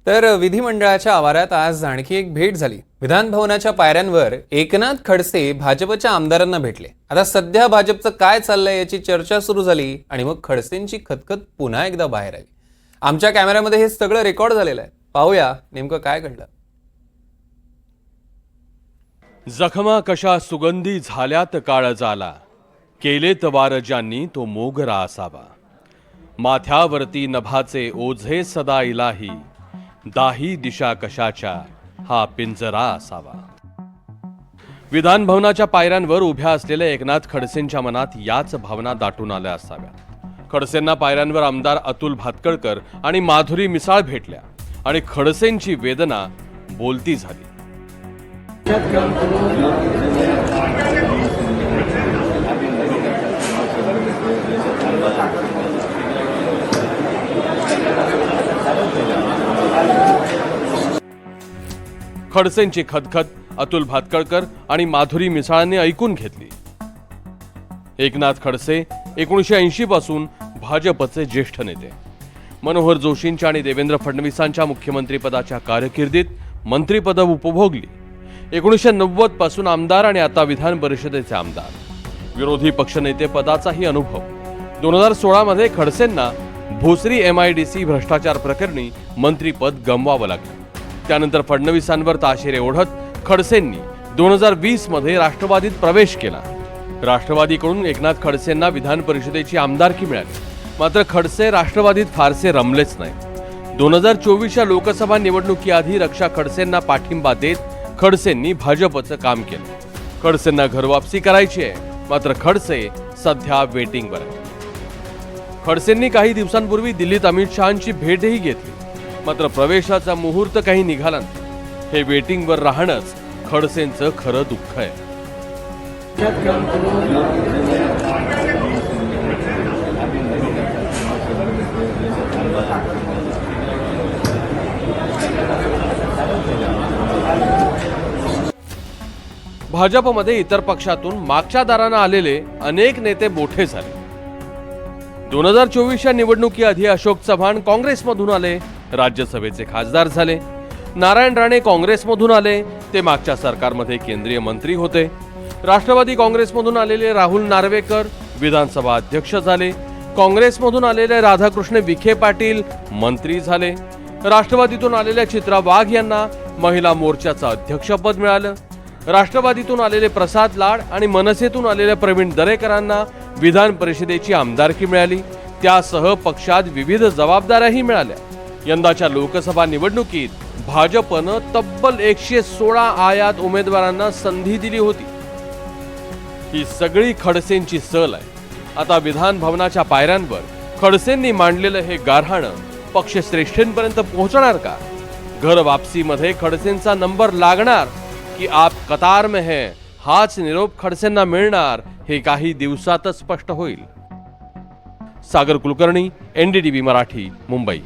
तर विधिमंडळाच्या आवारात आज आणखी एक भेट झाली। विधान भवनाच्या पायऱ्यांवर एकनाथ खडसे भाजपच्या आमदारांना भेटले। आता सध्या भाजपचं काय चाललंय याची चर्चा सुरू झाली आणि मग खडसेंची खतखत पुन्हा एकदा बाहेर आली। आमच्या कॅमेऱ्यामध्ये हे सगळं रेकॉर्ड झालेलं आहे, पाहूया नेमकं काय घडलं। जखमा कशा सुगंधी झाल्यात काळजाला, केलेत वार ज्यांनी तो मोगरा असावा। माथ्यावरती नभाचे ओझे सदा इलाही, दाही दिशा कशाच्या हा पिंजरा असावा। विधान भवनाच्या पायऱ्यांवर उभ्या असलेल्या एकनाथ खडसेंच्या मनात याच भावना दाटून आल्या असाव्यात। खडसेंना पायऱ्यांवर आमदार अतुल भातखळकर आणि माधुरी मिसाळ भेटल्या आणि खडसेंची वेदना बोलती झाली। खडसेंची खदखद अतुल भातखळकर आणि माधुरी मिसाळांनी ऐकून घेतली। एकनाथ खडसे 1980 पासून भाजपचे ज्येष्ठ नेते। मनोहर जोशींच्या आणि देवेंद्र फडणवीसांच्या मुख्यमंत्रीपदाच्या कारकिर्दीत मंत्रिपद उपभोगली। 1990 पासून आमदार आणि आता विधान परिषदेचे आमदार। विरोधी पक्षनेते पदाचाही अनुभव। 2016 मध्ये खडसेंना भोसरी MIDC भ्रष्टाचार प्रकरणी मंत्रिपद गमवावं लागलं। त्यानंतर फडणवीसांवर ताशेरे ओढत खडसेंनी 2020 मध्ये राष्ट्रवादीत प्रवेश केला। राष्ट्रवादीकडून एकनाथ खडसेंना विधान परिषदेची आमदारकी मिळाली, मात्र खडसे राष्ट्रवादीत फारसे रमलेच नाही। 2024च्या लोकसभा निवडणुकीआधी रक्षा खडसेंना पाठिंबा देत खडसेंनी भाजपचं काम केलं। खडसेंना घरवापसी करायची आहे, मात्र खडसे सध्या वेटिंगवर आहेत। खडसेंनी काही दिवसांपूर्वी दिल्लीत अमित शहांची भेटही घेतली, मात्र प्रवेशाचा मुहूर्त काही निघाला नाही। हे वेटिंगवर राहणंच खडसेंचं खरं दुःख आहे। भाजपमध्ये इतर पक्षातून मागच्या दारानं आलेले अनेक नेते मोठे झाले। 2024च्या निवडणुकीआधी अशोक चव्हाण काँग्रेसमधून आले, राज्यसभेचे खासदार झाले। नारायण राणे काँग्रेसमधून आले, ते मागच्या सरकारमध्ये केंद्रीय मंत्री होते। राष्ट्रवादी काँग्रेसमधून आलेले राहुल नार्वेकर विधानसभा अध्यक्ष झाले। काँग्रेसमधून आलेले राधाकृष्ण विखे पाटील मंत्री झाले। राष्ट्रवादीतून आलेल्या चित्रा वाघ यांना महिला मोर्चाचं अध्यक्षपद मिळालं। राष्ट्रवादीतून आलेले प्रसाद लाड आणि मनसेतून आलेल्या प्रवीण दरेकरांना विधान परिषदेची आमदारकी मिळाली। त्यासह पक्षात विविध जबाबदाऱ्याही मिळाल्या। यंदाच्या लोकसभा निवडणुकीत भाजपनं तब्बल 116 आयात उमेदवारांना संधी दिली होती। ही सगळी खडसेंची सल आहे। आता विधान भवनाच्या पायऱ्यांवर खडसेंनी मांडलेलं हे गारहाणं पक्षश्रेष्ठींपर्यंत पोहोचणार का? घर वापसीमध्ये खडसेंचा नंबर लागणार की आप कतार में है, हाच निरोप खडसेंना मिळणार हे काही दिवसातच स्पष्ट होईल। सागर कुलकर्णी, NDTV मराठी, मुंबई।